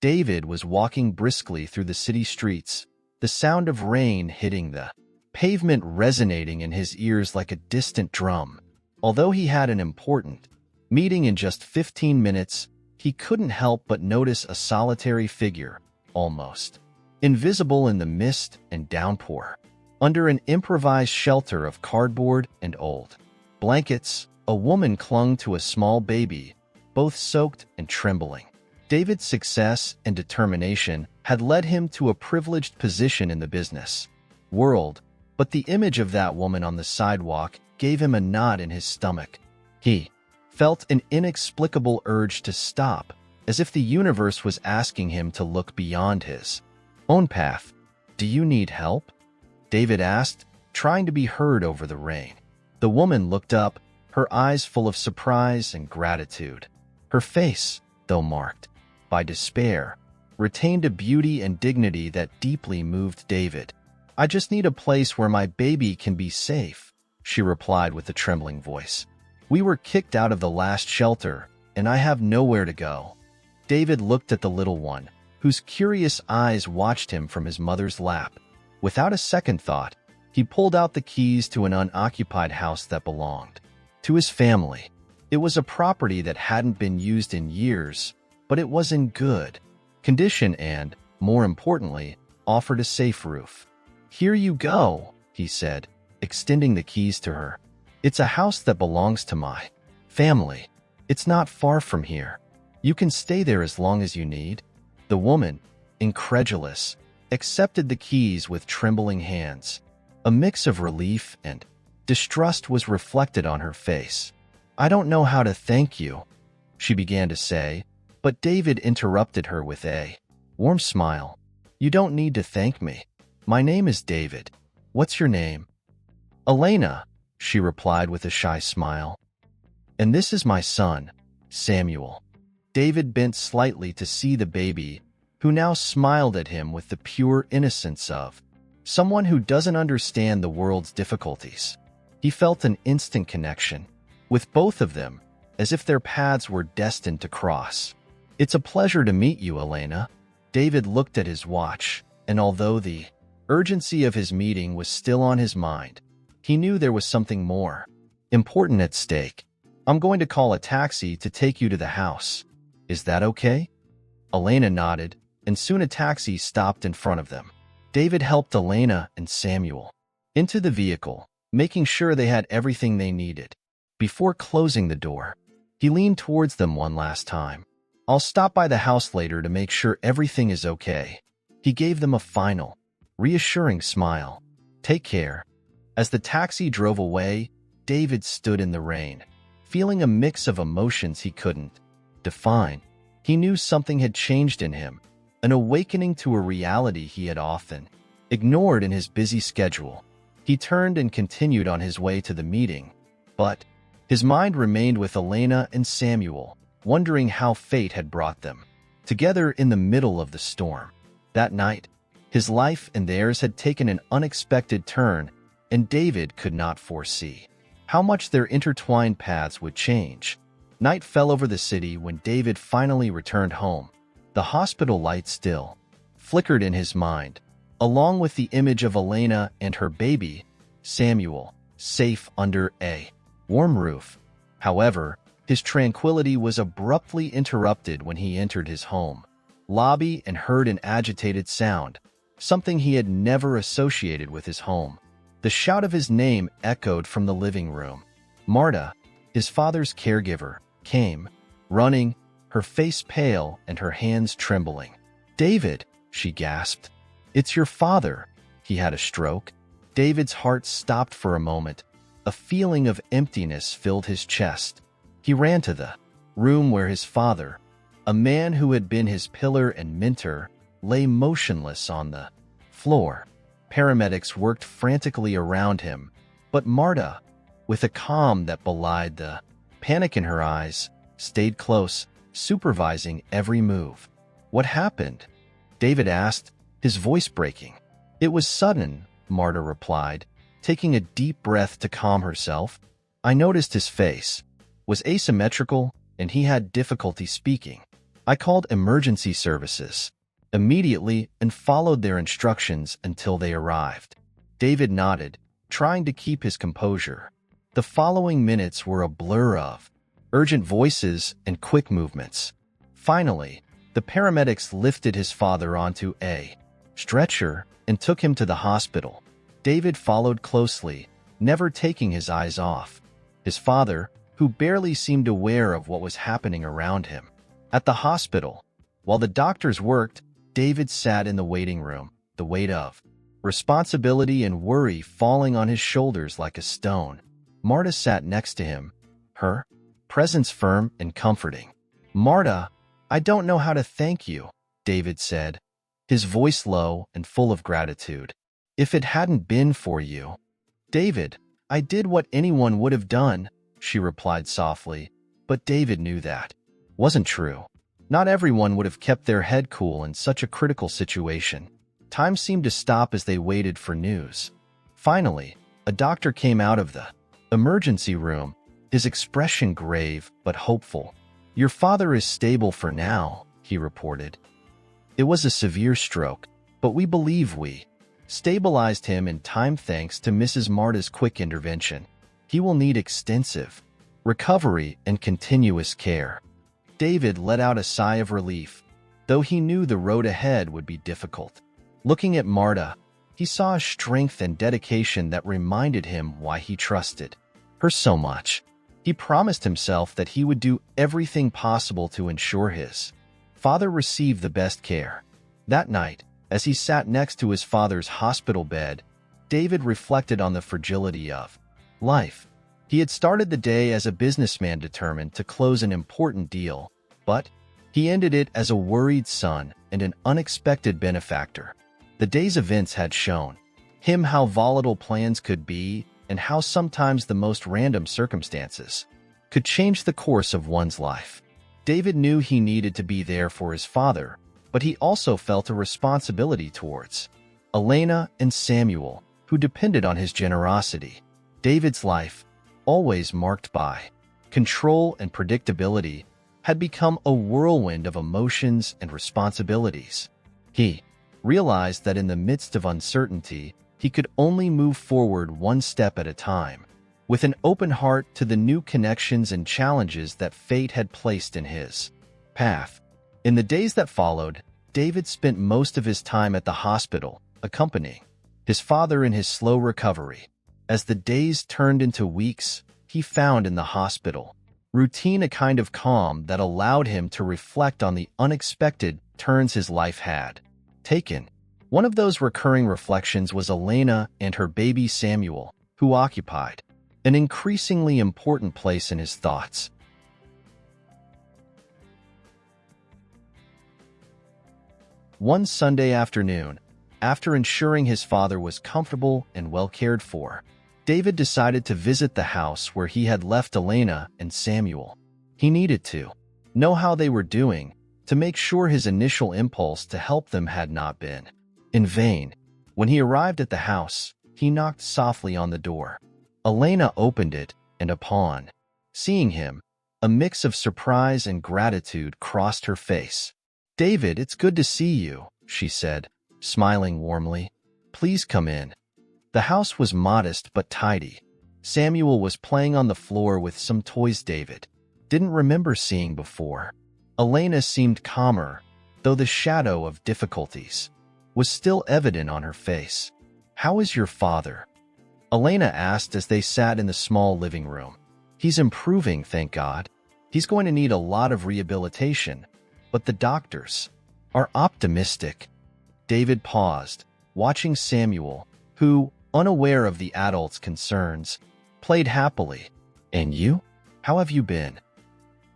David was walking briskly through the city streets, the sound of rain hitting the pavement resonating in his ears like a distant drum. Although he had an important meeting in just 15 minutes, he couldn't help but notice a solitary figure, almost invisible in the mist and downpour. Under an improvised shelter of cardboard and old blankets, a woman clung to a small baby, both soaked and trembling. David's success and determination had led him to a privileged position in the business world, but the image of that woman on the sidewalk gave him a knot in his stomach. He felt an inexplicable urge to stop, as if the universe was asking him to look beyond his own path. "Do you need help?" David asked, trying to be heard over the rain. The woman looked up, her eyes full of surprise and gratitude. Her face, though marked by despair, retained a beauty and dignity that deeply moved David. "I just need a place where my baby can be safe," she replied with a trembling voice. "We were kicked out of the last shelter, and I have nowhere to go." David looked at the little one, whose curious eyes watched him from his mother's lap. Without a second thought, he pulled out the keys to an unoccupied house that belonged to his family. It was a property that hadn't been used in years, but it was in good condition and, more importantly, offered a safe roof. "Here you go," he said, extending the keys to her. "It's a house that belongs to my family. It's not far from here. You can stay there as long as you need." The woman, incredulous, accepted the keys with trembling hands. A mix of relief and distrust was reflected on her face. "I don't know how to thank you," she began to say, but David interrupted her with a warm smile. "You don't need to thank me. My name is David. What's your name?" "Elena," she replied with a shy smile. "And this is my son, Samuel." David bent slightly to see the baby, who now smiled at him with the pure innocence of someone who doesn't understand the world's difficulties. He felt an instant connection with both of them, as if their paths were destined to cross. "It's a pleasure to meet you, Elena." David looked at his watch, and although the urgency of his meeting was still on his mind, he knew there was something more important at stake. "I'm going to call a taxi to take you to the house. Is that okay?" Elena nodded, and soon a taxi stopped in front of them. David helped Elena and Samuel into the vehicle, making sure they had everything they needed. Before closing the door, he leaned towards them one last time. "I'll stop by the house later to make sure everything is okay." He gave them a final, reassuring smile. "Take care." As the taxi drove away, David stood in the rain, feeling a mix of emotions he couldn't define. He knew something had changed in him, an awakening to a reality he had often ignored in his busy schedule. He turned and continued on his way to the meeting, but his mind remained with Elena and Samuel, wondering how fate had brought them together in the middle of the storm. That night, his life and theirs had taken an unexpected turn, and David could not foresee how much their intertwined paths would change. Night fell over the city when David finally returned home. The hospital light still flickered in his mind, along with the image of Elena and her baby, Samuel, safe under a warm roof. However, his tranquility was abruptly interrupted when he entered his home lobby and heard an agitated sound, something he had never associated with his home. The shout of his name echoed from the living room. Marta, his father's caregiver, came, running, her face pale and her hands trembling. "David," she gasped. "It's your father. He had a stroke." David's heart stopped for a moment. A feeling of emptiness filled his chest. He ran to the room where his father, a man who had been his pillar and mentor, lay motionless on the floor. Paramedics worked frantically around him, but Marta, with a calm that belied the panic in her eyes, stayed close, supervising every move. "What happened?" David asked, his voice breaking. "It was sudden," Marta replied, taking a deep breath to calm herself. "I noticed his face was asymmetrical, and he had difficulty speaking. I called emergency services immediately and followed their instructions until they arrived. David nodded, trying to keep his composure. The following minutes were a blur of urgent voices and quick movements. Finally, the paramedics lifted his father onto a stretcher and took him to the hospital. David followed closely, never taking his eyes off his father, who barely seemed aware of what was happening around him. At the hospital, while the doctors worked, David sat in the waiting room, the weight of responsibility and worry falling on his shoulders like a stone. Marta sat next to him, her presence firm and comforting. "Marta, I don't know how to thank you," David said, his voice low and full of gratitude. "If it hadn't been for you." "David, I did what anyone would have done," she replied softly, but David knew that wasn't true. Not everyone would have kept their head cool in such a critical situation. Time seemed to stop as they waited for news. Finally, a doctor came out of the emergency room, his expression grave but hopeful. "Your father is stable for now," he reported. "It was a severe stroke, but we believe we stabilized him in time thanks to Mrs. Marta's quick intervention. He will need extensive recovery and continuous care." David let out a sigh of relief, though he knew the road ahead would be difficult. Looking at Marta, he saw a strength and dedication that reminded him why he trusted her so much. He promised himself that he would do everything possible to ensure his father received the best care. That night, as he sat next to his father's hospital bed, David reflected on the fragility of life. He had started the day as a businessman determined to close an important deal, but he ended it as a worried son and an unexpected benefactor. The day's events had shown him how volatile plans could be and how sometimes the most random circumstances could change the course of one's life. David knew he needed to be there for his father, but he also felt a responsibility towards Elena and Samuel, who depended on his generosity. David's life, always marked by control and predictability, had become a whirlwind of emotions and responsibilities. He realized that in the midst of uncertainty, he could only move forward one step at a time, with an open heart to the new connections and challenges that fate had placed in his path. In the days that followed, David spent most of his time at the hospital, accompanying his father in his slow recovery. As the days turned into weeks, he found in the hospital routine a kind of calm that allowed him to reflect on the unexpected turns his life had taken. One of those recurring reflections was Elena and her baby Samuel, who occupied an increasingly important place in his thoughts. One Sunday afternoon, after ensuring his father was comfortable and well cared for, David decided to visit the house where he had left Elena and Samuel. He needed to know how they were doing, to make sure his initial impulse to help them had not been in vain. When he arrived at the house, he knocked softly on the door. Elena opened it, and upon seeing him, a mix of surprise and gratitude crossed her face. "David, it's good to see you," she said, smiling warmly. "Please come in." The house was modest but tidy. Samuel was playing on the floor with some toys David didn't remember seeing before. Elena seemed calmer, though the shadow of difficulties was still evident on her face. "How is your father?" Elena asked as they sat in the small living room. "He's improving, thank God. He's going to need a lot of rehabilitation, but the doctors are optimistic." David paused, watching Samuel, who, unaware of the adults' concerns, played happily. "And you? How have you been?"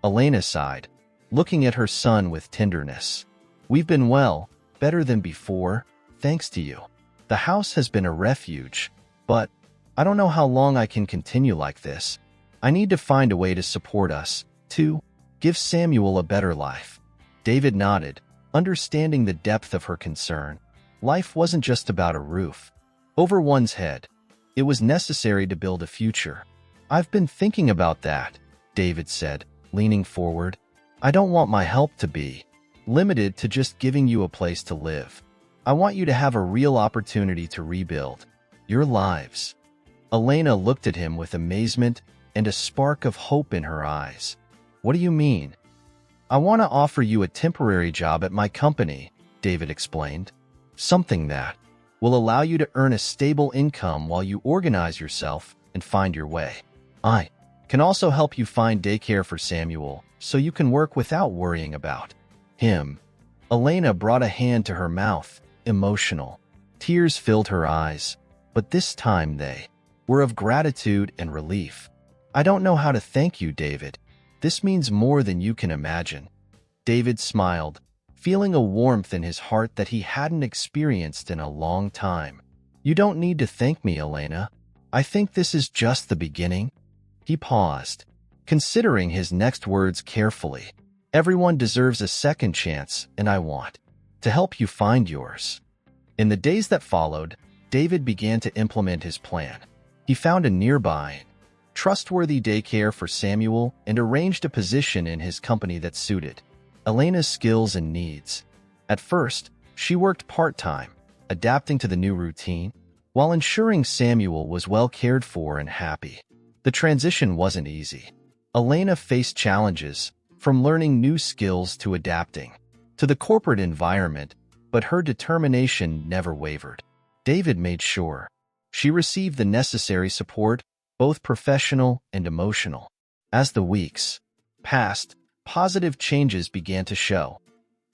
Elena sighed, looking at her son with tenderness. "We've been well, better than before, thanks to you. The house has been a refuge, but I don't know how long I can continue like this. I need to find a way to support us, to give Samuel a better life." David nodded, understanding the depth of her concern. Life wasn't just about a roof over one's head. It was necessary to build a future. "I've been thinking about that," David said, leaning forward. I don't want my help to be limited to just giving you a place to live. I want you to have a real opportunity to rebuild your lives." Elena looked at him with amazement and a spark of hope in her eyes. "What do you mean?" "I want to offer you a temporary job at my company," David explained. "Something that will allow you to earn a stable income while you organize yourself and find your way. I can also help you find daycare for Samuel so you can work without worrying about him." Elena brought a hand to her mouth, emotional. Tears filled her eyes, but this time they were of gratitude and relief. "I don't know how to thank you, David. This means more than you can imagine." David smiled, feeling a warmth in his heart that he hadn't experienced in a long time. "You don't need to thank me, Elena. I think this is just the beginning." He paused, considering his next words carefully. "Everyone deserves a second chance, and I want to help you find yours." In the days that followed, David began to implement his plan. He found a nearby, trustworthy daycare for Samuel and arranged a position in his company that suited Elena's skills and needs. At first, she worked part-time, adapting to the new routine, while ensuring Samuel was well cared for and happy. The transition wasn't easy. Elena faced challenges, from learning new skills to adapting to the corporate environment, but her determination never wavered. David made sure she received the necessary support, both professional and emotional. As the weeks passed, positive changes began to show.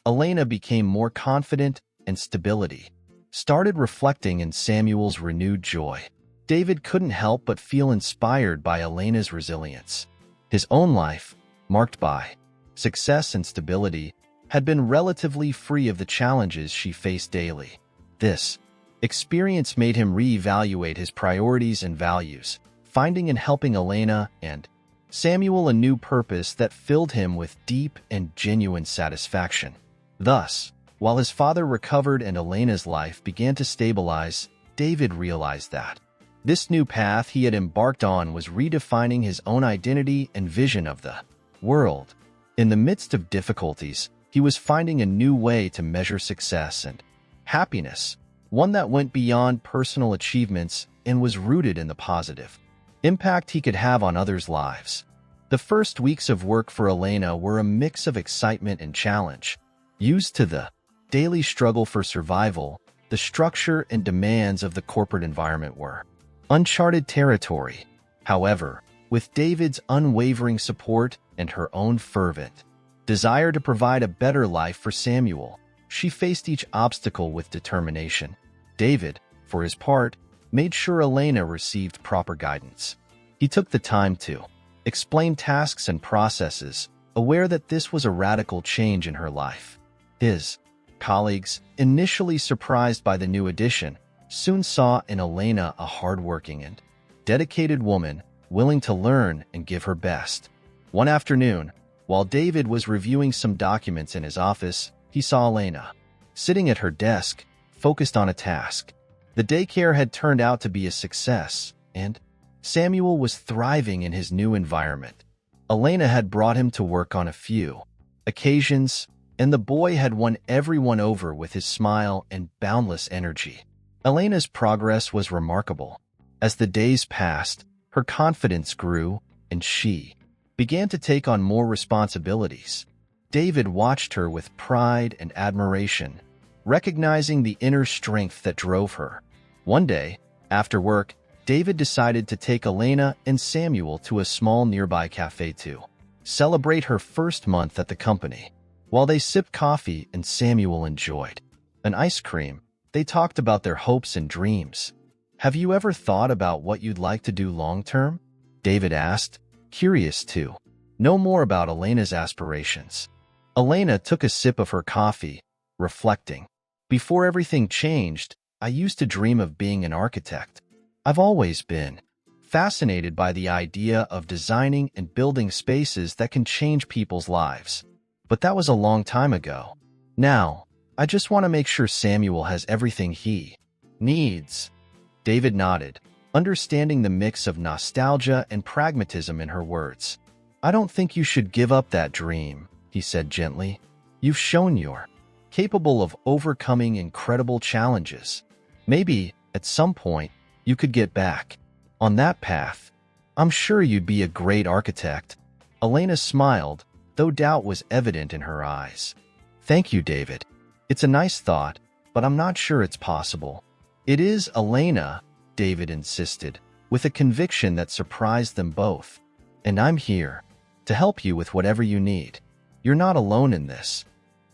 Elena became more confident and stability started reflecting in Samuel's renewed joy. David couldn't help but feel inspired by Elena's resilience. His own life, marked by success and stability, had been relatively free of the challenges she faced daily. This experience made him reevaluate his priorities and values, finding and helping Elena and Samuel a new purpose that filled him with deep and genuine satisfaction. Thus, while his father recovered and Elena's life began to stabilize, David realized that this new path he had embarked on was redefining his own identity and vision of the world. In the midst of difficulties, he was finding a new way to measure success and happiness, one that went beyond personal achievements and was rooted in the positive impact he could have on others' lives. The first weeks of work for Elena were a mix of excitement and challenge. Used to the daily struggle for survival, the structure and demands of the corporate environment were uncharted territory. However, with David's unwavering support and her own fervent desire to provide a better life for Samuel, she faced each obstacle with determination. David, for his part, made sure Elena received proper guidance. He took the time to explain tasks and processes, aware that this was a radical change in her life. His colleagues, initially surprised by the new addition, soon saw in Elena a hardworking and dedicated woman willing to learn and give her best. One afternoon, while David was reviewing some documents in his office, he saw Elena sitting at her desk, focused on a task. The daycare had turned out to be a success, and Samuel was thriving in his new environment. Elena had brought him to work on a few occasions, and the boy had won everyone over with his smile and boundless energy. Elena's progress was remarkable. As the days passed, her confidence grew, and she began to take on more responsibilities. David watched her with pride and admiration, recognizing the inner strength that drove her. One day, after work, David decided to take Elena and Samuel to a small nearby cafe to celebrate her first month at the company. While they sipped coffee and Samuel enjoyed an ice cream, they talked about their hopes and dreams. "Have you ever thought about what you'd like to do long-term?" David asked, curious to know more about Elena's aspirations. Elena took a sip of her coffee, reflecting, "Before everything changed, I used to dream of being an architect. I've always been fascinated by the idea of designing and building spaces that can change people's lives. But that was a long time ago. Now, I just want to make sure Samuel has everything he needs." David nodded, understanding the mix of nostalgia and pragmatism in her words. "I don't think you should give up that dream," he said gently. You've shown you're capable of overcoming incredible challenges. Maybe, at some point, you could get back on that path. I'm sure you'd be a great architect. Elena smiled, though doubt was evident in her eyes. Thank you, David. It's a nice thought, but I'm not sure it's possible. It is, Elena, David insisted, with a conviction that surprised them both. And I'm here to help you with whatever you need. You're not alone in this.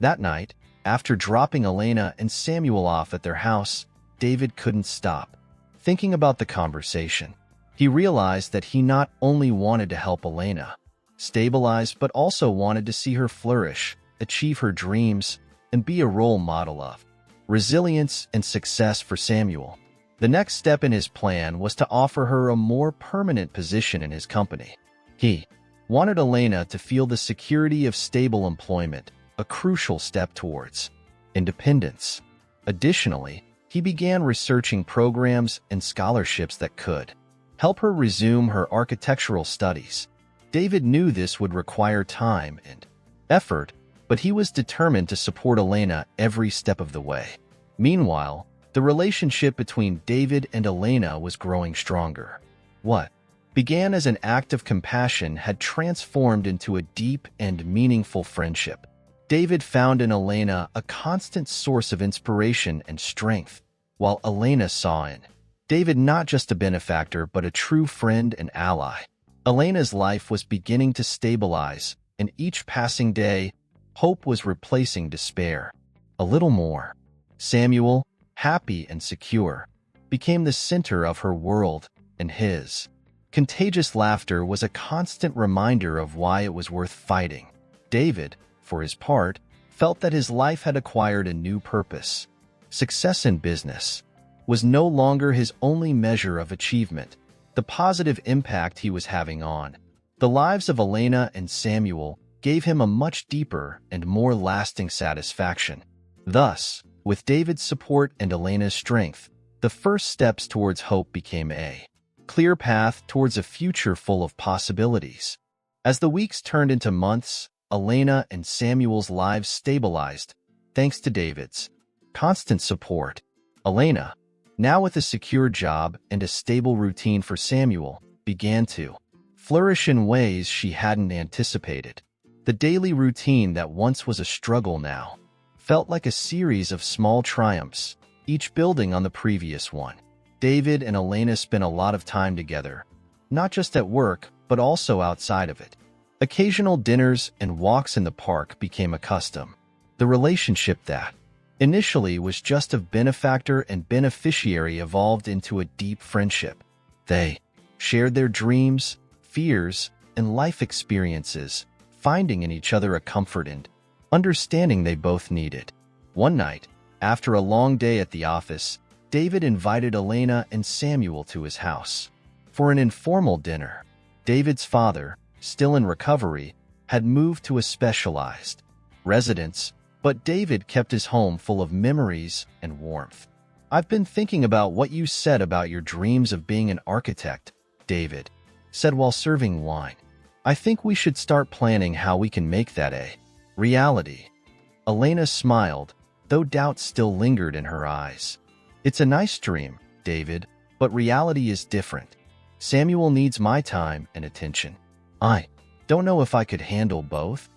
That night, after dropping Elena and Samuel off at their house, David couldn't stop thinking about the conversation. He realized that he not only wanted to help Elena stabilize, but also wanted to see her flourish, achieve her dreams, and be a role model of resilience and success for Samuel. The next step in his plan was to offer her a more permanent position in his company. He wanted Elena to feel the security of stable employment, a crucial step towards independence. Additionally, he began researching programs and scholarships that could help her resume her architectural studies. David knew this would require time and effort, but he was determined to support Elena every step of the way. Meanwhile, the relationship between David and Elena was growing stronger. What began as an act of compassion had transformed into a deep and meaningful friendship. David found in Elena a constant source of inspiration and strength, while Elena saw in David not just a benefactor but a true friend and ally. Elena's life was beginning to stabilize, and each passing day, hope was replacing despair. A little more. Samuel, happy and secure, became the center of her world, and his contagious laughter was a constant reminder of why it was worth fighting. David, for his part, felt that his life had acquired a new purpose. Success in business was no longer his only measure of achievement. The positive impact he was having on the lives of Elena and Samuel gave him a much deeper and more lasting satisfaction. Thus, with David's support and Elena's strength, the first steps towards hope became a clear path towards a future full of possibilities. As the weeks turned into months, Elena and Samuel's lives stabilized, thanks to David's constant support. Elena, now with a secure job and a stable routine for Samuel, began to flourish in ways she hadn't anticipated. The daily routine that once was a struggle now felt like a series of small triumphs, each building on the previous one. David and Elena spent a lot of time together, not just at work, but also outside of it. Occasional dinners and walks in the park became a custom. The relationship that initially was just of benefactor and beneficiary evolved into a deep friendship. They shared their dreams, fears, and life experiences, finding in each other a comfort and understanding they both needed. One night, after a long day at the office, David invited Elena and Samuel to his house for an informal dinner. David's father, still in recovery, had moved to a specialized residence, but David kept his home full of memories and warmth. I've been thinking about what you said about your dreams of being an architect, David said while serving wine. I think we should start planning how we can make that a reality. Elena smiled, though doubt still lingered in her eyes. It's a nice dream, David, but reality is different. Samuel needs my time and attention. I don't know if I could handle both.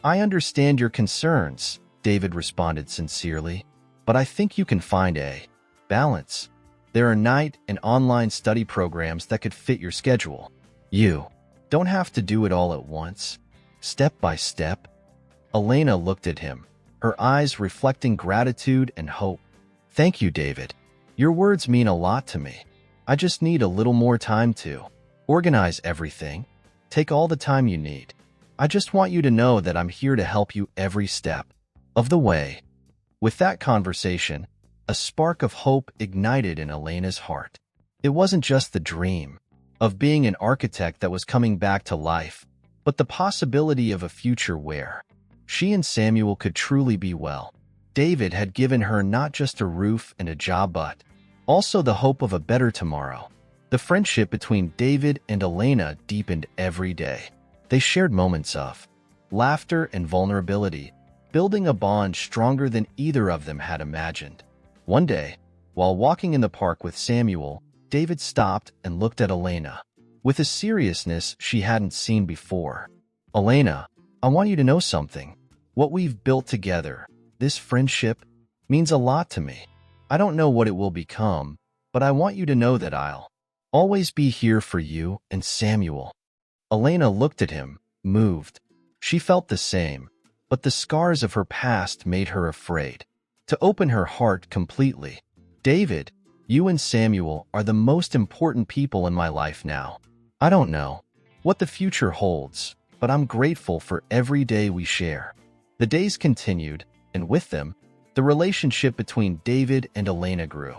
I understand your concerns, David responded sincerely, but I think you can find a balance. There are night and online study programs that could fit your schedule. You don't have to do it all at once, step by step. Elena looked at him, her eyes reflecting gratitude and hope. Thank you, David. Your words mean a lot to me. I just need a little more time to organize everything. Take all the time you need. I just want you to know that I'm here to help you every step of the way. With that conversation, a spark of hope ignited in Elena's heart. It wasn't just the dream of being an architect that was coming back to life, but the possibility of a future where she and Samuel could truly be well. David had given her not just a roof and a job, but also the hope of a better tomorrow. The friendship between David and Elena deepened every day. They shared moments of laughter, and vulnerability, building a bond stronger than either of them had imagined. One day, while walking in the park with Samuel, David stopped and looked at Elena with a seriousness she hadn't seen before. "Elena, I want you to know something. What we've built together, this friendship, means a lot to me. I don't know what it will become, but I want you to know that I'll always be here for you and Samuel." Elena looked at him, moved. She felt the same, but the scars of her past made her afraid to open her heart completely. "David, you and Samuel are the most important people in my life now. I don't know what the future holds, but I'm grateful for every day we share." The days continued, and with them, the relationship between David and Elena grew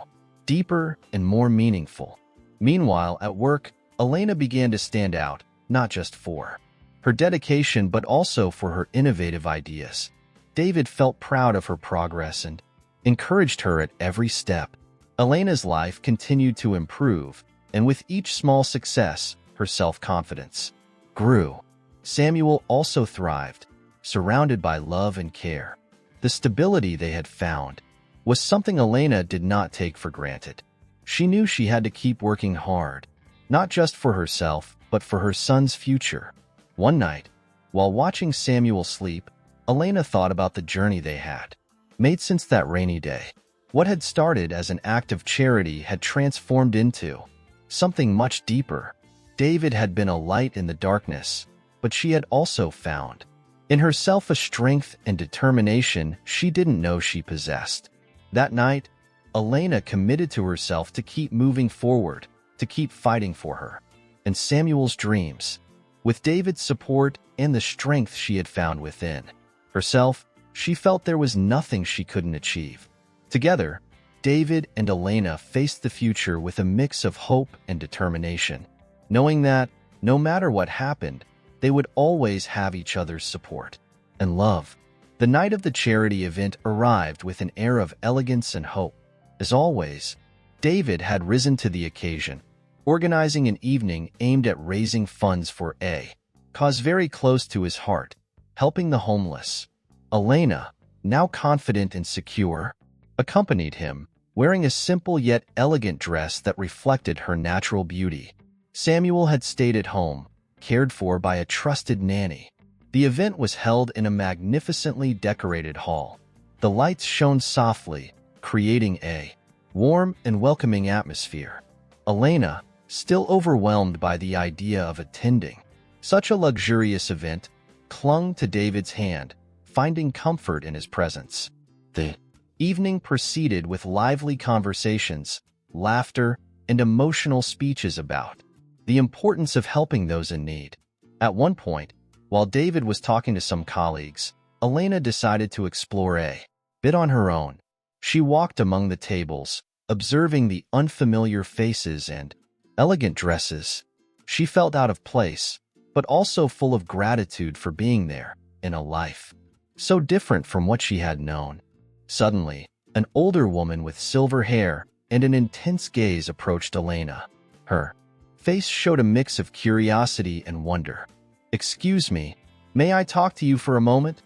deeper and more meaningful. Meanwhile, at work, Elena began to stand out, not just for her dedication but also for her innovative ideas. David felt proud of her progress and encouraged her at every step. Elena's life continued to improve, and with each small success, her self-confidence grew. Samuel also thrived, surrounded by love and care. The stability they had found was something Elena did not take for granted. She knew she had to keep working hard, not just for herself, but for her son's future. One night, while watching Samuel sleep, Elena thought about the journey they had made since that rainy day. What had started as an act of charity had transformed into something much deeper. David had been a light in the darkness, but she had also found in herself a strength and determination she didn't know she possessed. That night, Elena committed to herself to keep moving forward, to keep fighting for her and Samuel's dreams. With David's support and the strength she had found within herself, she felt there was nothing she couldn't achieve. Together, David and Elena faced the future with a mix of hope and determination, knowing that, no matter what happened, they would always have each other's support and love. The night of the charity event arrived with an air of elegance and hope. As always, David had risen to the occasion, organizing an evening aimed at raising funds for a cause very close to his heart, helping the homeless. Elena, now confident and secure, accompanied him, wearing a simple yet elegant dress that reflected her natural beauty. Samuel had stayed at home, cared for by a trusted nanny. The event was held in a magnificently decorated hall. The lights shone softly, creating a warm and welcoming atmosphere. Elena, still overwhelmed by the idea of attending such a luxurious event, clung to David's hand, finding comfort in his presence. The evening proceeded with lively conversations, laughter, and emotional speeches about the importance of helping those in need. At one point, while David was talking to some colleagues, Elena decided to explore a bit on her own. She walked among the tables, observing the unfamiliar faces and elegant dresses. She felt out of place, but also full of gratitude for being there in a life so different from what she had known. Suddenly, an older woman with silver hair and an intense gaze approached Elena. Her face showed a mix of curiosity and wonder. "Excuse me, may I talk to you for a moment?"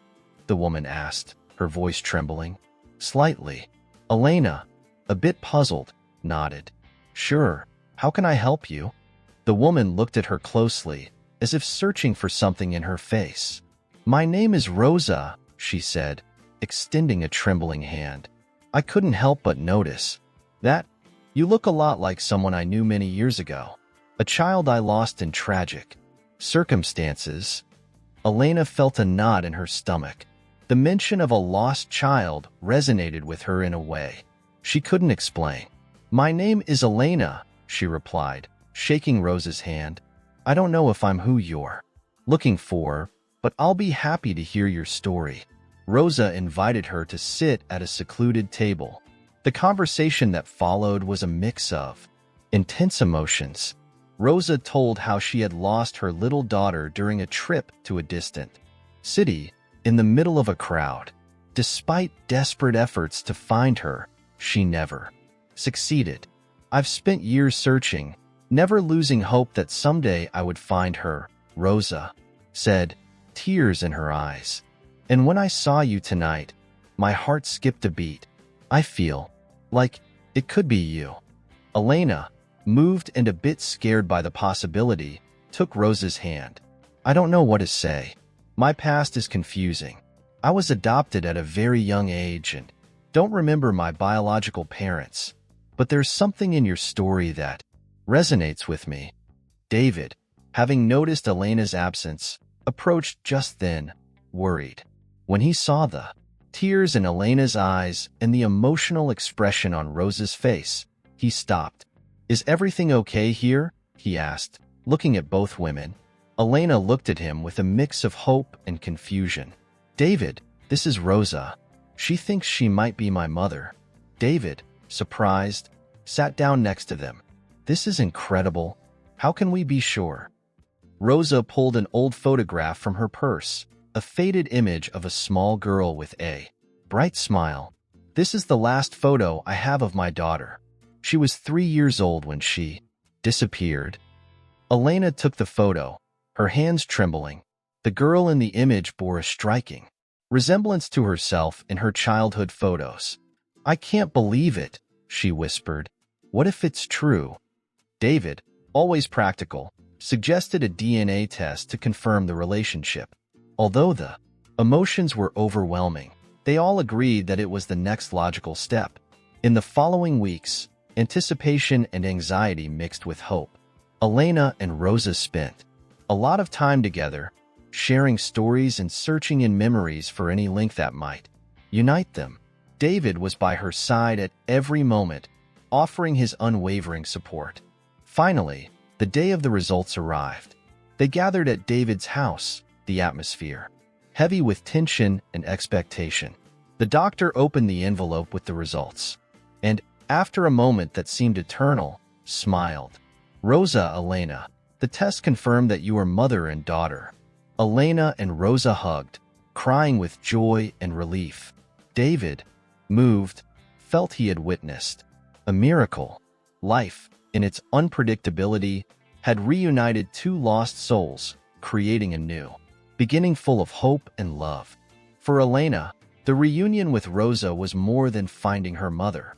the woman asked, her voice trembling slightly. Elena, a bit puzzled, nodded. "Sure, how can I help you?" The woman looked at her closely, as if searching for something in her face. "My name is Rosa," she said, extending a trembling hand. "I couldn't help but notice that you look a lot like someone I knew many years ago, a child I lost in tragic circumstances." Elena felt a knot in her stomach. The mention of a lost child resonated with her in a way she couldn't explain. "My name is Elena," she replied, shaking Rosa's hand. "I don't know if I'm who you're looking for, but I'll be happy to hear your story." Rosa invited her to sit at a secluded table. The conversation that followed was a mix of intense emotions. Rosa told how she had lost her little daughter during a trip to a distant city in the middle of a crowd. Despite desperate efforts to find her, she never succeeded. "I've spent years searching, never losing hope that someday I would find her," Rosa said, tears in her eyes. And when I saw you tonight, my heart skipped a beat. I feel like it could be you. Elena, moved and a bit scared by the possibility, took Rosa's hand. I don't know what to say. My past is confusing. I was adopted at a very young age and don't remember my biological parents. But there's something in your story that resonates with me. David, having noticed Elena's absence, approached just then, worried. When he saw the tears in Elena's eyes and the emotional expression on Rosa's face, he stopped. Is everything okay here? He asked, looking at both women. Elena looked at him with a mix of hope and confusion. David, this is Rosa. She thinks she might be my mother. David, surprised, sat down next to them. This is incredible. How can we be sure? Rosa pulled an old photograph from her purse, a faded image of a small girl with a bright smile. This is the last photo I have of my daughter. She was 3 years old when she disappeared. Elena took the photo, her hands trembling. The girl in the image bore a striking resemblance to herself in her childhood photos. I can't believe it, she whispered. What if it's true? David, always practical, suggested a DNA test to confirm the relationship. Although the emotions were overwhelming, they all agreed that it was the next logical step. In the following weeks, anticipation and anxiety mixed with hope. Elena and Rosa spent a lot of time together, sharing stories and searching in memories for any link that might unite them. David was by her side at every moment, offering his unwavering support. Finally, the day of the results arrived. They gathered at David's house, the atmosphere heavy with tension and expectation. The doctor opened the envelope with the results, and, after a moment that seemed eternal, smiled. Rosa, Elena, the test confirmed that you are mother and daughter. Elena and Rosa hugged, crying with joy and relief. David, moved, felt he had witnessed a miracle. Life, in its unpredictability, had reunited two lost souls, creating a new beginning full of hope and love. For Elena, the reunion with Rosa was more than finding her mother.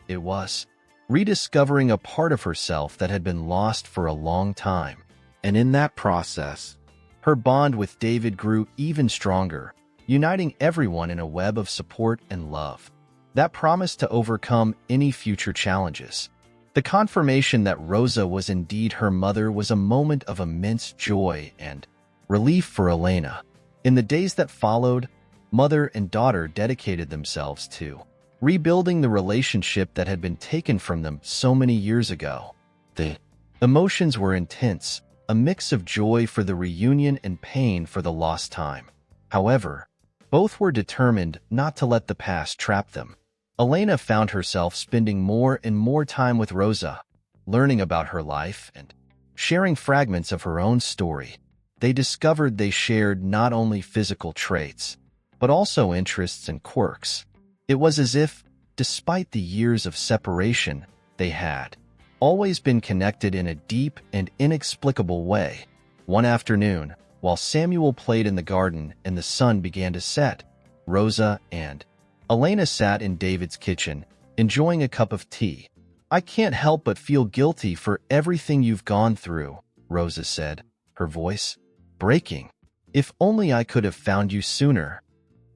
It was rediscovering a part of herself that had been lost for a long time. And in that process, her bond with David grew even stronger, uniting everyone in a web of support and love that promised to overcome any future challenges. The confirmation that Rosa was indeed her mother was a moment of immense joy and relief for Elena. In the days that followed, mother and daughter dedicated themselves to rebuilding the relationship that had been taken from them so many years ago. The emotions were intense, a mix of joy for the reunion and pain for the lost time. However, both were determined not to let the past trap them. Elena found herself spending more and more time with Rosa, learning about her life and sharing fragments of her own story. They discovered they shared not only physical traits, but also interests and quirks. It was as if, despite the years of separation, they had always been connected in a deep and inexplicable way. One afternoon, while Samuel played in the garden and the sun began to set, Rosa and Elena sat in David's kitchen, enjoying a cup of tea. I can't help but feel guilty for everything you've gone through, Rosa said, her voice breaking. If only I could have found you sooner.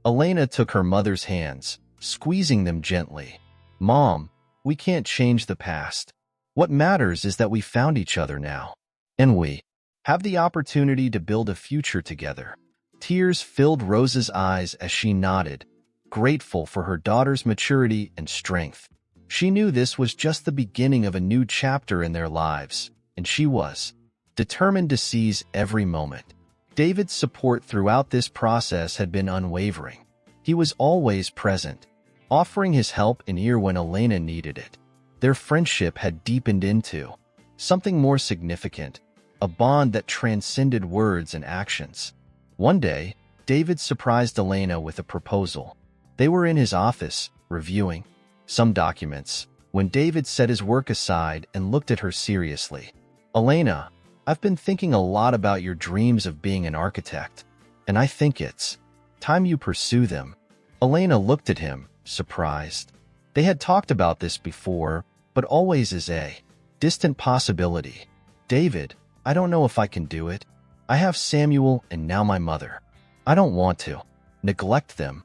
Elena took her mother's hands, squeezing them gently. Mom, we can't change the past. What matters is that we found each other now, and we have the opportunity to build a future together. Tears filled Rosa's eyes as she nodded, grateful for her daughter's maturity and strength. She knew this was just the beginning of a new chapter in their lives, and she was determined to seize every moment. David's support throughout this process had been unwavering. He was always present, offering his help and ear when Elena needed it. Their friendship had deepened into something more significant, a bond that transcended words and actions. One day, David surprised Elena with a proposal. They were in his office, reviewing some documents, when David set his work aside and looked at her seriously. Elena, I've been thinking a lot about your dreams of being an architect. and I think it's time you pursue them. Elena looked at him, surprised. They had talked about this before, but always as a distant possibility. David, I don't know if I can do it. I have Samuel and now my mother. I don't want to neglect them.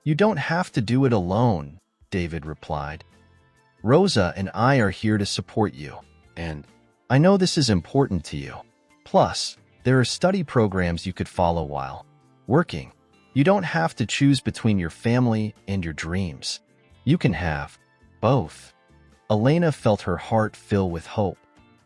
You don't have to do it alone, David replied. Rosa and I are here to support you, and I know this is important to you. Plus, there are study programs you could follow while working. You don't have to choose between your family and your dreams. You can have both. Elena felt her heart fill with hope.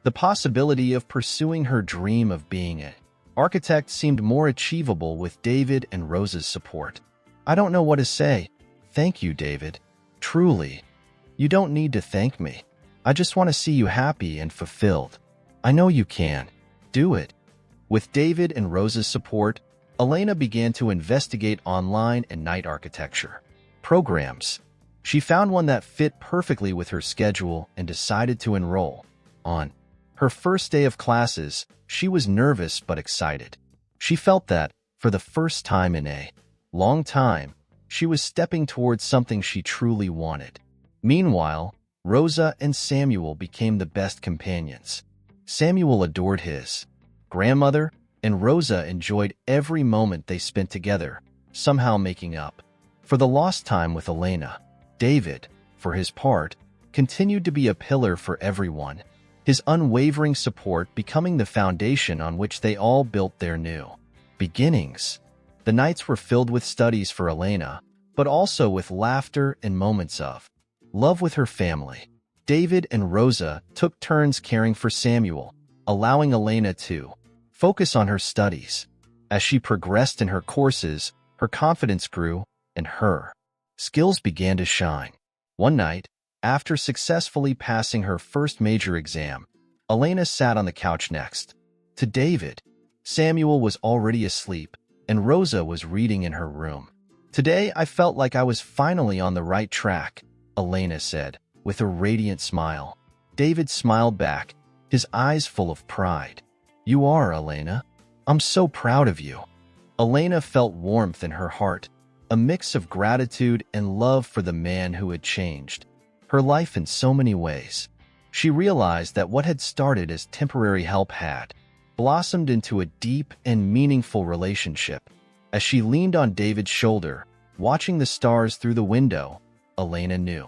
The possibility of pursuing her dream of being an architect seemed more achievable with David and Rosa's support. I don't know what to say. Thank you, David. Truly. You don't need to thank me. I just want to see you happy and fulfilled. I know you can. Do it. With David and Rosa's support, Elena began to investigate online and night architecture programs. She found one that fit perfectly with her schedule and decided to enroll. On her first day of classes, she was nervous but excited. She felt that, for the first time in a long time, she was stepping towards something she truly wanted. Meanwhile, Rosa and Samuel became the best companions. Samuel adored his grandmother, and Rosa enjoyed every moment they spent together, somehow making up for the lost time with Elena. David, for his part, continued to be a pillar for everyone, his unwavering support becoming the foundation on which they all built their new beginnings. The nights were filled with studies for Elena, but also with laughter and moments of love with her family. David and Rosa took turns caring for Samuel, allowing Elena to focus on her studies. As she progressed in her courses, her confidence grew, and her skills began to shine. One night, after successfully passing her first major exam, Elena sat on the couch next to David. Samuel was already asleep, and Rosa was reading in her room. Today, I felt like I was finally on the right track, Elena said, with a radiant smile. David smiled back, his eyes full of pride. You are, Elena. I'm so proud of you. Elena felt warmth in her heart, a mix of gratitude and love for the man who had changed her life in so many ways. She realized that what had started as temporary help had blossomed into a deep and meaningful relationship. As she leaned on David's shoulder, watching the stars through the window, Elena knew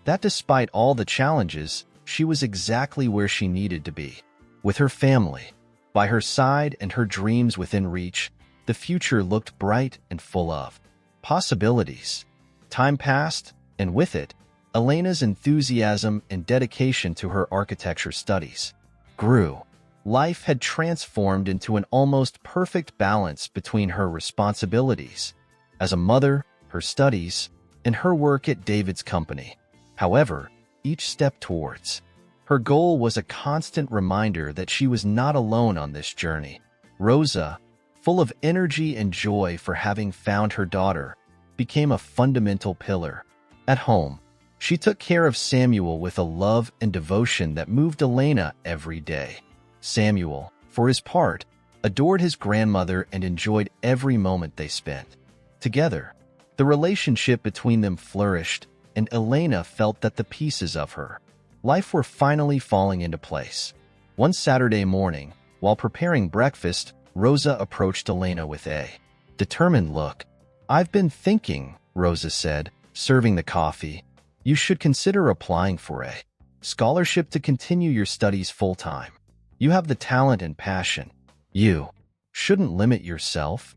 that despite all the challenges, she was exactly where she needed to be, with her family by her side and her dreams within reach. The future looked bright and full of possibilities. Time passed, and with it, Elena's enthusiasm and dedication to her architecture studies grew. Life had transformed into an almost perfect balance between her responsibilities as a mother, her studies, and her work at David's company. However, each step towards her goal was a constant reminder that she was not alone on this journey. Rosa, full of energy and joy for having found her daughter, became a fundamental pillar. At home, she took care of Samuel with a love and devotion that moved Elena every day. Samuel, for his part, adored his grandmother and enjoyed every moment they spent together. The relationship between them flourished, and Elena felt that the pieces of her life were finally falling into place. One Saturday morning, while preparing breakfast, Rosa approached Elena with a determined look. I've been thinking, Rosa said, serving the coffee. You should consider applying for a scholarship to continue your studies full-time. You have the talent and passion. You shouldn't limit yourself.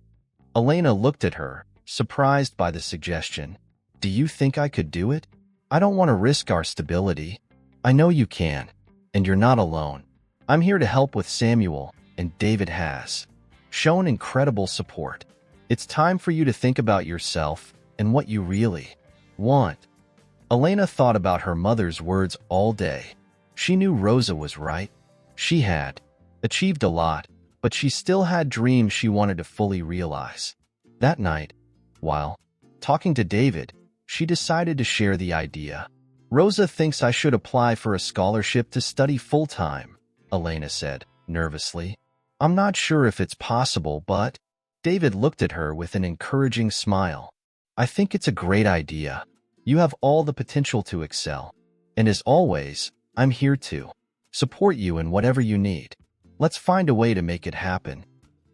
Elena looked at her, surprised by the suggestion. Do you think I could do it? I don't want to risk our stability. I know you can, and you're not alone. I'm here to help with Samuel, and David has shown incredible support. It's time for you to think about yourself and what you really want. Elena thought about her mother's words all day. She knew Rosa was right. She had achieved a lot, but she still had dreams she wanted to fully realize. That night, while talking to David, she decided to share the idea. Rosa thinks I should apply for a scholarship to study full-time, Elena said, nervously. I'm not sure if it's possible, but David looked at her with an encouraging smile. I think it's a great idea. You have all the potential to excel. And as always, I'm here to support you in whatever you need. Let's find a way to make it happen.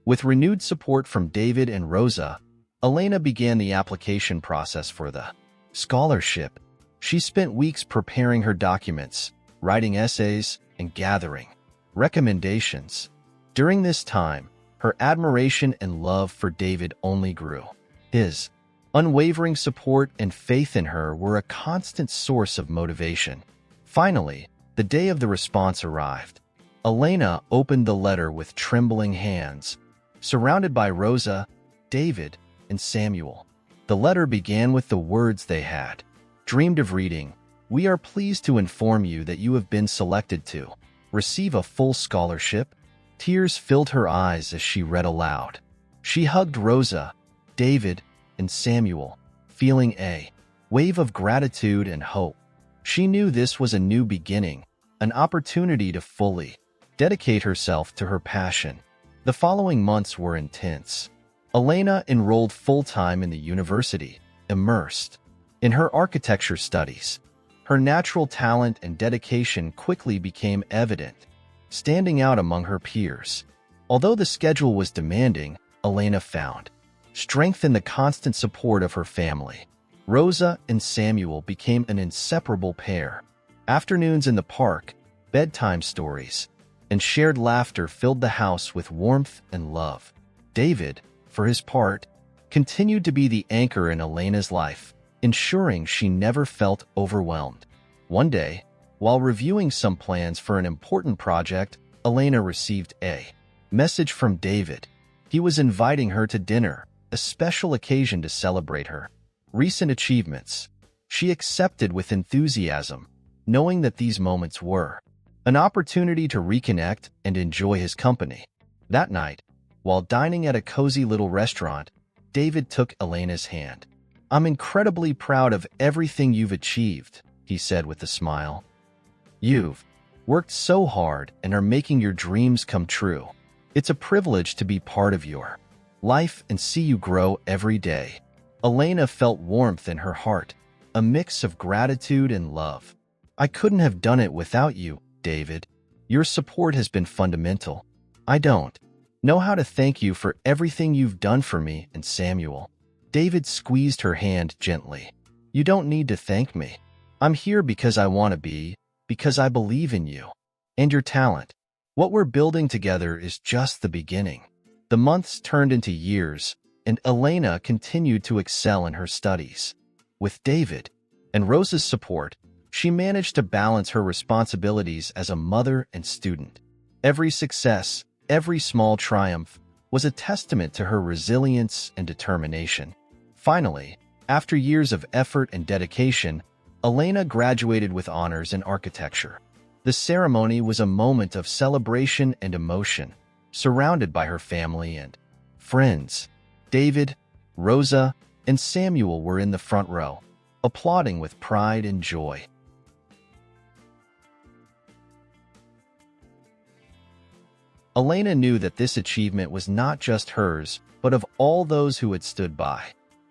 With renewed support from David and Rosa, Elena began the application process for the scholarship. She spent weeks preparing her documents, writing essays, and gathering recommendations. During this time, her admiration and love for David only grew. His unwavering support and faith in her were a constant source of motivation. Finally, the day of the response arrived. Elena opened the letter with trembling hands, surrounded by Rosa, David, and Samuel. The letter began with the words they had dreamed of reading. We are pleased to inform you that you have been selected to receive a full scholarship. Tears filled her eyes as she read aloud. She hugged Rosa, David, and Samuel, feeling a wave of gratitude and hope. She knew this was a new beginning, an opportunity to fully dedicate herself to her passion. The following months were intense. Elena enrolled full-time in the university, immersed in her architecture studies. Her natural talent and dedication quickly became evident, standing out among her peers. Although the schedule was demanding, Elena found strength in the constant support of her family. Rosa and Samuel became an inseparable pair. Afternoons in the park, bedtime stories, and shared laughter filled the house with warmth and love. David, for his part, continued to be the anchor in Elena's life, ensuring she never felt overwhelmed. One day, while reviewing some plans for an important project, Elena received a message from David. He was inviting her to dinner, a special occasion to celebrate her recent achievements. She accepted with enthusiasm, knowing that these moments were an opportunity to reconnect and enjoy his company. That night, while dining at a cozy little restaurant, David took Elena's hand. I'm incredibly proud of everything you've achieved, he said with a smile. You've worked so hard and are making your dreams come true. It's a privilege to be part of your life and see you grow every day. Elena felt warmth in her heart, a mix of gratitude and love. I couldn't have done it without you, David. Your support has been fundamental. I don't know how to thank you for everything you've done for me and Samuel. David squeezed her hand gently. You don't need to thank me. I'm here because I want to be, because I believe in you and your talent. What we're building together is just the beginning. The months turned into years, and Elena continued to excel in her studies. With David and Rosa's support, she managed to balance her responsibilities as a mother and student. Every success, every small triumph, was a testament to her resilience and determination. Finally, after years of effort and dedication, Elena graduated with honors in architecture. The ceremony was a moment of celebration and emotion, surrounded by her family and friends. David, Rosa, and Samuel were in the front row, applauding with pride and joy. Elena knew that this achievement was not just hers, but of all those who had stood by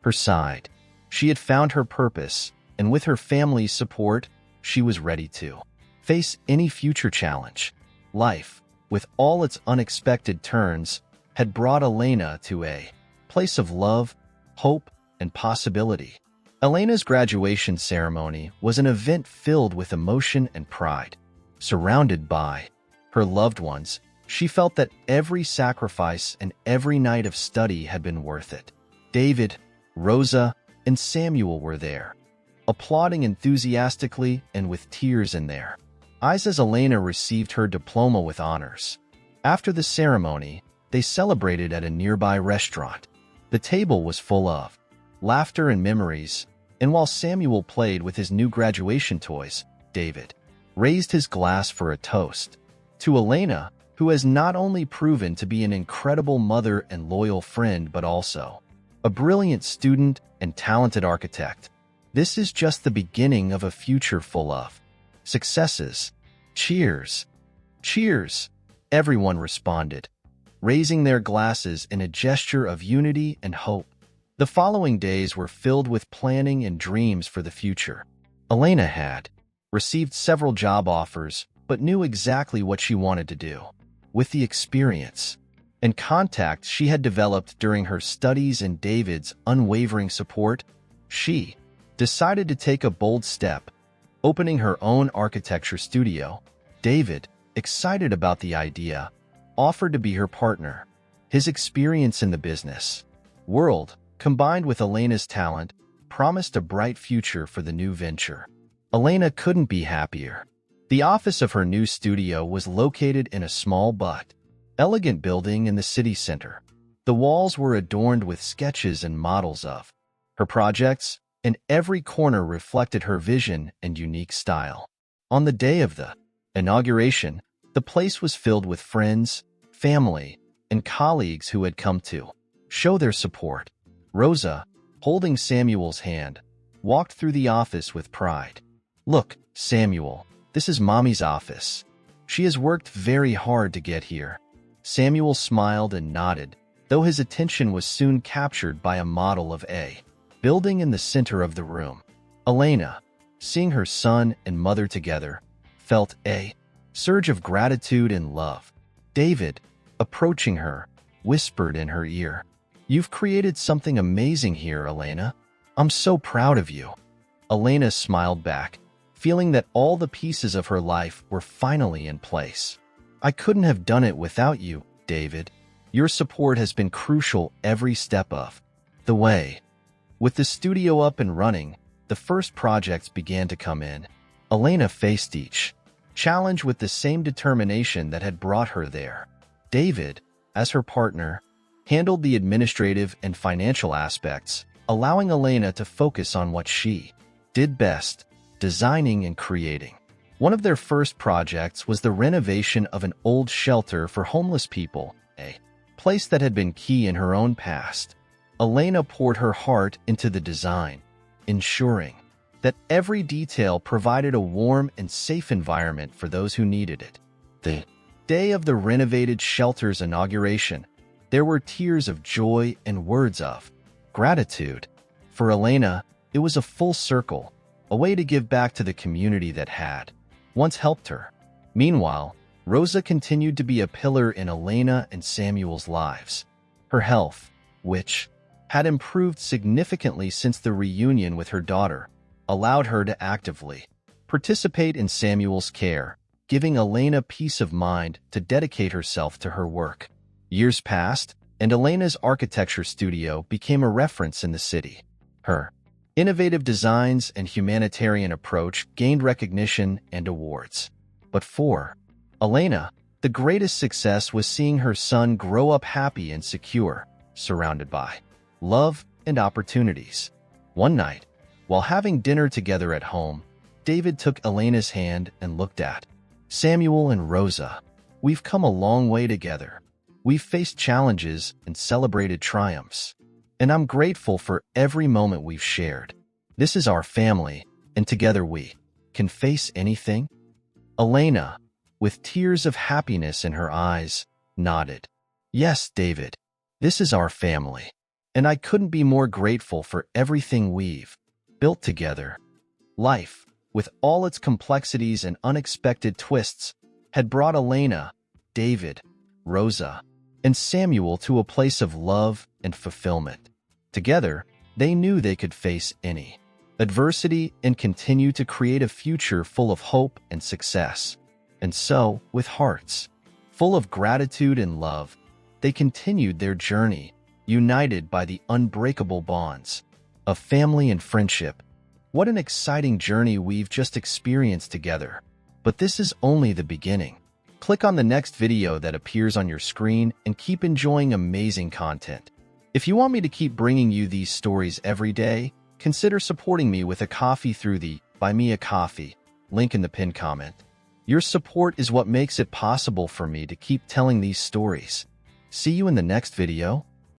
her side. She had found her purpose, and with her family's support, she was ready to face any future challenge. Life, with all its unexpected turns, had brought Elena to a place of love, hope, and possibility. Elena's graduation ceremony was an event filled with emotion and pride. Surrounded by her loved ones, she felt that every sacrifice and every night of study had been worth it. David, Rosa, and Samuel were there, applauding enthusiastically and with tears in their eyes as Elena received her diploma with honors. After the ceremony, they celebrated at a nearby restaurant. The table was full of laughter and memories, and while Samuel played with his new graduation toys, David raised his glass for a toast to Elena, who has not only proven to be an incredible mother and loyal friend but also a brilliant student and talented architect. This is just the beginning of a future full of successes. Cheers! Cheers! Everyone responded. raising their glasses in a gesture of unity and hope. The following days were filled with planning and dreams for the future. Elena had received several job offers, but knew exactly what she wanted to do. With the experience and contacts she had developed during her studies and David's unwavering support, she decided to take a bold step, opening her own architecture studio. David, excited about the idea, offered to be her partner. His experience in the business world, combined with Elena's talent, promised a bright future for the new venture. Elena couldn't be happier. The office of her new studio was located in a small but elegant building in the city center. The walls were adorned with sketches and models of her projects, and every corner reflected her vision and unique style. On the day of the inauguration, the place was filled with friends, family, and colleagues who had come to show their support. Rosa, holding Samuel's hand, walked through the office with pride. "Look, Samuel, this is Mommy's office. She has worked very hard to get here." Samuel smiled and nodded, though his attention was soon captured by a model of a building in the center of the room. Elena, seeing her son and mother together, felt a surge of gratitude and love. David, approaching her, whispered in her ear, "You've created something amazing here, Elena. I'm so proud of you." Elena smiled back, feeling that all the pieces of her life were finally in place. "I couldn't have done it without you, David. Your support has been crucial every step of the way." With the studio up and running, the first projects began to come in. Elena faced each challenge with the same determination that had brought her there. David, as her partner, handled the administrative and financial aspects, allowing Elena to focus on what she did best, designing and creating. One of their first projects was the renovation of an old shelter for homeless people, a place that had been key in her own past. Elena poured her heart into the design, ensuring that every detail provided a warm and safe environment for those who needed it. The day of the renovated shelter's inauguration, there were tears of joy and words of gratitude. For Elena, it was a full circle, a way to give back to the community that had once helped her. Meanwhile, Rosa continued to be a pillar in Elena and Samuel's lives. Her health, which had improved significantly since the reunion with her daughter, allowed her to actively participate in Samuel's care, giving Elena peace of mind to dedicate herself to her work. Years passed, and Elena's architecture studio became a reference in the city. Her innovative designs and humanitarian approach gained recognition and awards. But for Elena, the greatest success was seeing her son grow up happy and secure, surrounded by love and opportunities. One night, while having dinner together at home, David took Elena's hand and looked at Samuel and Rosa. "We've come a long way together. We've faced challenges and celebrated triumphs, and I'm grateful for every moment we've shared. This is our family, and together we can face anything." Elena, with tears of happiness in her eyes, nodded. "Yes, David, this is our family, and I couldn't be more grateful for everything we've built together." Life, with all its complexities and unexpected twists, had brought Elena, David, Rosa, and Samuel to a place of love and fulfillment. Together, they knew they could face any adversity and continue to create a future full of hope and success. And so, with hearts full of gratitude and love, they continued their journey, united by the unbreakable bonds of family and friendship. What an exciting journey we've just experienced together. But this is only the beginning. Click on the next video that appears on your screen and keep enjoying amazing content. If you want me to keep bringing you these stories every day, consider supporting me with a coffee through the Buy Me a Coffee link in the pinned comment. Your support is what makes it possible for me to keep telling these stories. See you in the next video.